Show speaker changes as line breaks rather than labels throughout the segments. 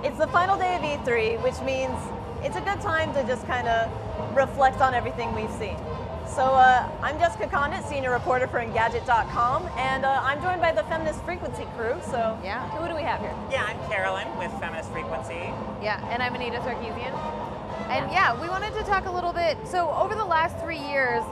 It's the final day of E3, which means it's a good time to just kind of reflect on everything we've seen. So I'm Jessica Condit, senior reporter for Engadget.com, and I'm joined by the Feminist Frequency crew. So who do we have here?
Yeah, I'm Carolyn with Feminist Frequency.
Yeah, and I'm Anita Sarkeesian. And yeah, we wanted to talk a little bit. So over the last 3 years,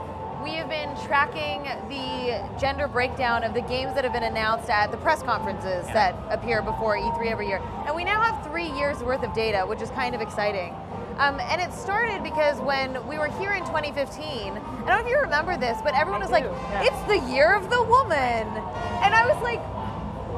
we have been tracking the gender breakdown of the games that have been announced at the press conferences that appear before E3 every year. And we now have 3 years worth of data, which is kind of exciting. And it started because when we were here in 2015, I don't know if you remember this, but everyone was like, it's the year of the woman. And I was like,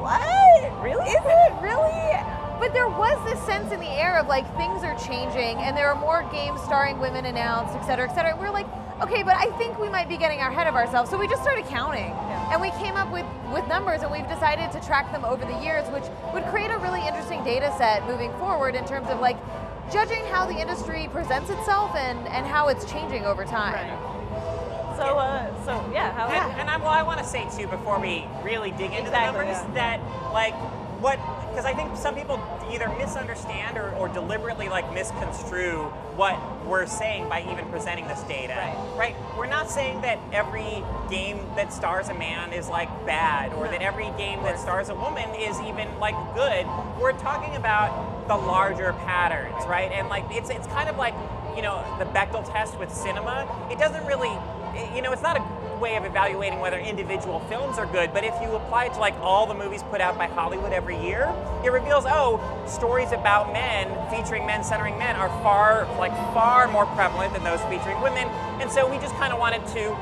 what?
Really?
Is it really? But there was this sense in the air of like, things are changing and there are more games starring women announced, et cetera, et cetera. And we were like, okay, but I think we might be getting ahead of ourselves. So we just started counting. And we came up with numbers, and we've decided to track them over the years, which would create a really interesting data set moving forward in terms of like, judging how the industry presents itself and how it's changing over time.
Right. So yeah, how?
And I want to say too, before we really dig into the numbers, that like because I think some people either misunderstand or deliberately like misconstrue what we're saying by even presenting this data. Right? We're not saying that every game that stars a man is like bad, or that every game that stars a woman is even like good. We're talking about the larger patterns, right? And like it's kind of like, you know, the Bechdel test with cinema. It doesn't really, you know, it's not a way of evaluating whether individual films are good, but if you apply it to like all the movies put out by Hollywood every year, it reveals, oh, stories about men, featuring men, centering men, are far more prevalent than those featuring women. And so we just kind of wanted to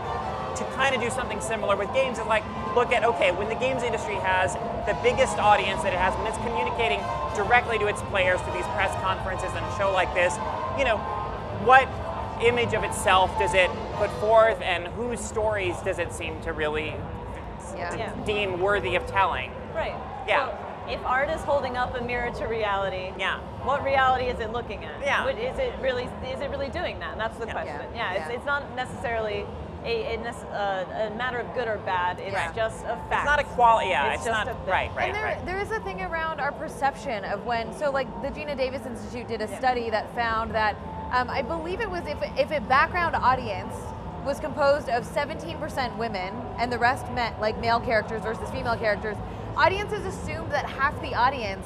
kind of do something similar with games, and like look at, okay, when the games industry has the biggest audience that it has, when it's communicating directly to its players through these press conferences and a show like this, you know, what image of itself does it put forth, and whose stories does it seem to really deem worthy of telling?
Right.
Yeah.
So if art is holding up a mirror to reality, what reality is it looking at?
Yeah.
Is it really doing that? And that's the question. It's not necessarily a matter of good or bad. It's just a fact.
It's not a quality.
It's just
not
a
right.
And there is a thing around our perception of when. So like the Gina Davis Institute did a study that found that I believe it was if a background audience was composed of 17% women and the rest meant like male characters versus female characters, audiences assumed that half the audience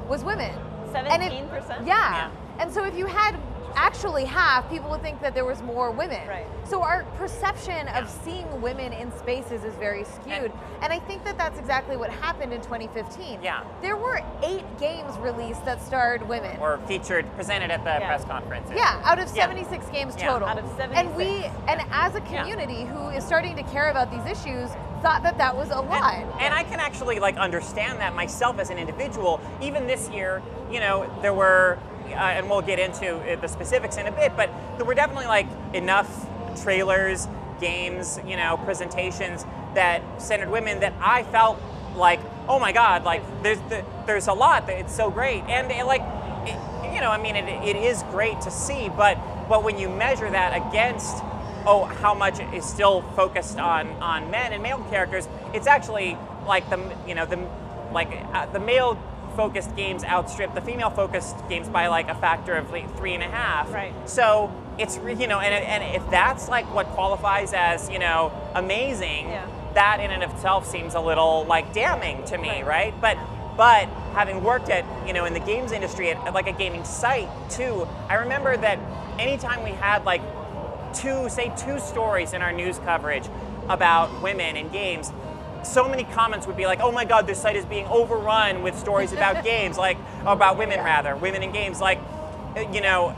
was women.
17%?
Yeah. And so if you had actually half, people would think that there was more women.
Right.
So our perception of seeing women in spaces is very skewed. And I think that that's exactly what happened in 2015.
Yeah.
There were 8 games released that starred women.
Or presented at the press conferences.
Yeah, out of 76 games total.
Out of 76.
And as a community who is starting to care about these issues, thought that that was a lot.
And I can actually like understand that myself as an individual. Even this year, you know, there were, and we'll get into the specifics in a bit, but there were definitely like enough trailers, games, you know, presentations that centered women that I felt like, oh my God, like there's a lot that it's so great. And you know, I mean, it is great to see, but when you measure that against, oh, how much is still focused on men and male characters, it's actually like the male focused games outstrip the female focused games by like a factor of like 3.5.
Right.
So it's, you know, and if that's like what qualifies as, you know, amazing, that in and of itself seems a little like damning to me, right? But having worked at, you know, in the games industry at like a gaming site too, I remember that anytime we had like two stories in our news coverage about women in games, so many comments would be like, oh my God, this site is being overrun with stories about games, like, about women rather, women in games, like, you know,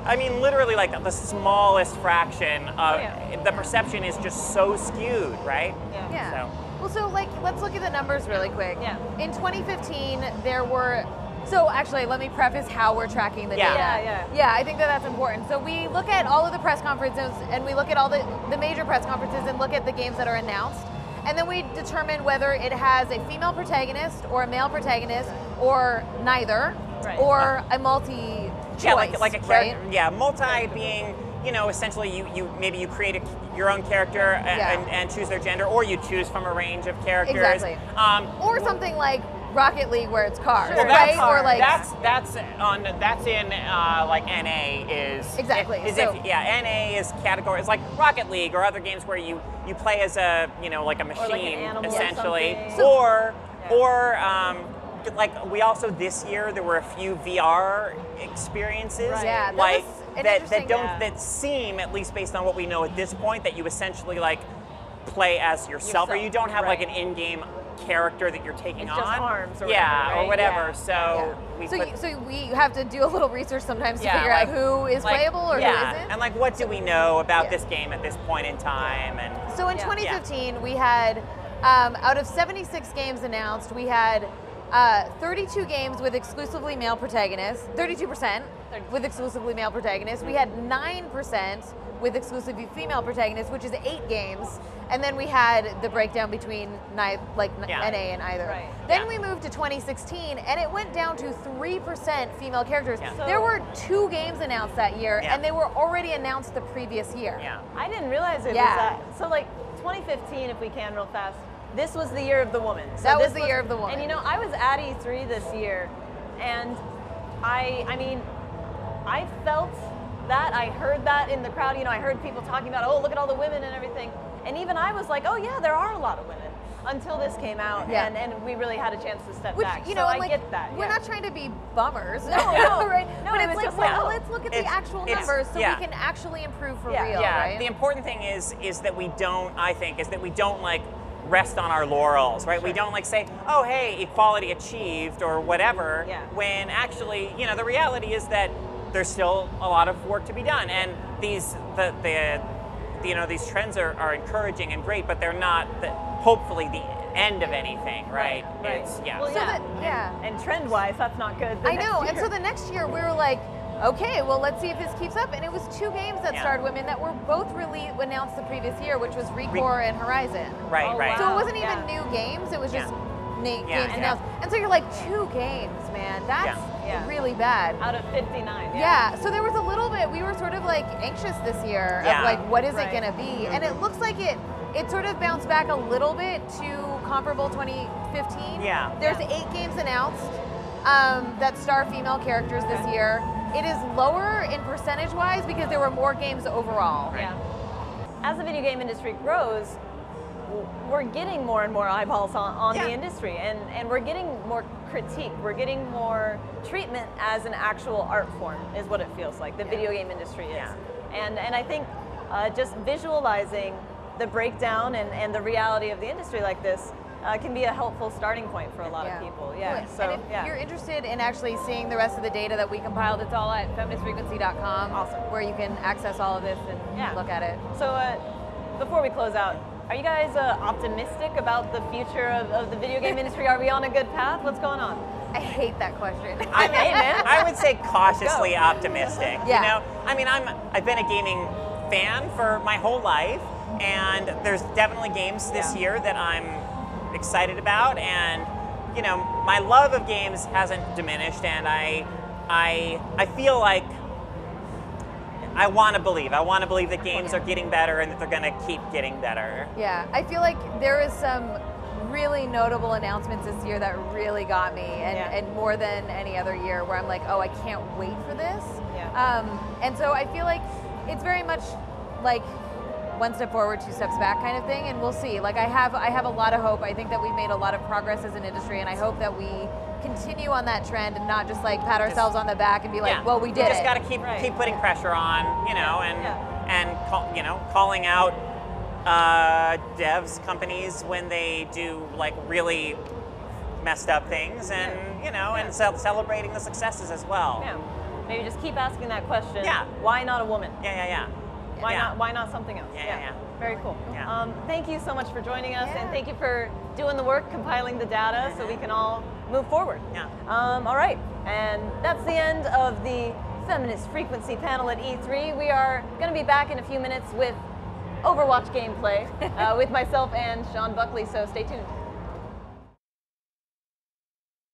I mean, literally like the smallest fraction of, the perception is just so skewed, right?
Yeah. Well, so like, let's look at the numbers really quick. In 2015, there were, so actually, let me preface how we're tracking the data. Yeah, I think that that's important. So we look at all of the press conferences, and we look at all the major press conferences and look at the games that are announced. And then we determine whether it has a female protagonist or a male protagonist or neither, or a multi-choice.
Yeah, like a character, multi being, you know, essentially you create your own character and choose their gender, or you choose from a range of characters.
Exactly. Or something like Rocket League where it's cars,
Sure.
right?
Well,
Or like
that's in like NA is
Exactly,
Is
so-
NA is category. It's like Rocket League or other games where you play as a like a
like
machine
an animal or
essentially,
something.
or like we also this year there were a few VR experiences
Right.
Yeah, that
like
was an
that
interesting-
don't
yeah.
that seem, at least based on what we know at this point, that you essentially like play as yourself, or you don't have like
right.
an in-game character that you're taking
It's
on.
just arms or
yeah,
whatever,
or
right?
whatever.
Yeah.
So we put,
so we have to do a little research sometimes to
Yeah,
figure out
like-
who is
like,
playable or
yeah,
who isn't.
and like what do we know about
Yeah.
this game at this point in time? And
So in
Yeah.
2015, we had, out of 76 games announced, we had 32 games with exclusively male protagonists, 32% with exclusively male protagonists. We had 9% with exclusively female protagonists, which is 8 games. And then we had the breakdown between
Yeah.
NA and either.
Right.
Then
Yeah.
we moved to 2016, and it went down to 3% female characters.
Yeah.
There were 2 games announced that year,
Yeah.
and they were already announced the previous year.
yeah.
I didn't realize it
Yeah.
was that. So like 2015, if we can real fast, this was the year of the woman. So
That was
this
the year of the woman.
And you know, I was at E3 this year, and I mean, I felt that, I heard that in the crowd. You know, I heard people talking about, oh, look at all the women and everything. And even I was like, oh yeah, there are a lot of women. Until this came out,
Yeah.
and we really had a chance to step
Which,
back.
you
so
know,
I
like,
get that.
we're
yeah.
not trying to be bummers.
No, no.
right?
No,
but
it
it's
was
like,
just like,
well,
oh,
let's look at the
it's-
actual
it's-
numbers so
yeah.
we can actually improve for
Yeah.
real,
Yeah,
right?
the important thing is that we don't, I think, is that we don't like rest on our laurels, right? We
Sure.
don't like say, oh, hey, equality achieved or whatever,
Yeah.
when actually, you know, the reality is that there's still a lot of work to be done. And these these trends are encouraging and great, but they're not hopefully the end of anything, right?
Right.
It's, yeah.
Well,
So
yeah.
that- yeah.
And trend-wise, that's not good. the
I know,
next
and
year.
so the next year we were like, okay, well, let's see if this keeps up. And it was 2 games that
Yeah.
starred women that were both announced the previous year, which was Recore and Horizon.
Right,
Oh,
right.
So it
wow.
wasn't even
Yeah.
new games, it was just
Yeah,
games
yeah.
announced. And so you're like, 2 games, man, that's
Yeah.
really bad.
Out of 59.
Yeah, so there was a little bit, we were sort of like anxious this year
Yeah.
of like, what is
Right.
it gonna be? And it looks like it sort of bounced back a little bit to comparable 2015.
Yeah.
There's
Yeah.
8 games announced that star female characters this year. It is lower in percentage-wise because there were more games overall.
Yeah. As the video game industry grows, we're getting more and more eyeballs on
Yeah.
the industry, and we're getting more critique. We're getting more treatment as an actual art form, is what it feels like. The video game industry is, and I think just visualizing the breakdown and the reality of the industry like this can be a helpful starting point for a lot of people. Yeah.
Cool.
So
and if
yeah.
you're interested in actually seeing the rest of the data that we compiled, it's all at feministfrequency.com,
Awesome.
where you can access all of this and
Yeah.
look at it.
So before we close out, are you guys optimistic about the future of the video game industry? Are we on a good path? What's going on?
I hate that question.
Hey, man.
I would say cautiously
Go.
optimistic.
Yeah.
You know, I mean, I've been a gaming fan for my whole life, and there's definitely games this
Yeah.
year that I'm excited about, and you know, my love of games hasn't diminished, and I feel like I want to believe that games are getting better and that they're going to keep getting better.
Yeah, I feel like there is some really notable announcements this year that really got me, and more than any other year, where I'm like, oh, I can't wait for this.
Yeah.
And so I feel like it's very much like 1 step forward, 2 steps back kind of thing, and we'll see. Like I have a lot of hope. I think that we've made a lot of progress as an industry, and I hope that we continue on that trend and not just like pat ourselves on the back and be like, well, we did
just
it.
got to keep putting pressure on, you know, calling out devs, companies when they do like really messed up things, and and celebrating the successes as well.
Yeah. Maybe just keep asking that question.
Yeah.
Why not a woman?
Yeah.
Why not something else?
Yeah.
Very cool.
Yeah.
Thank you so much for joining us,
Yeah.
and thank you for doing the work, compiling the data, so we can all move forward.
Yeah.
All right, and that's the end of the Feminist Frequency panel at E3. We are going to be back in a few minutes with Overwatch gameplay with myself and Sean Buckley, so stay tuned.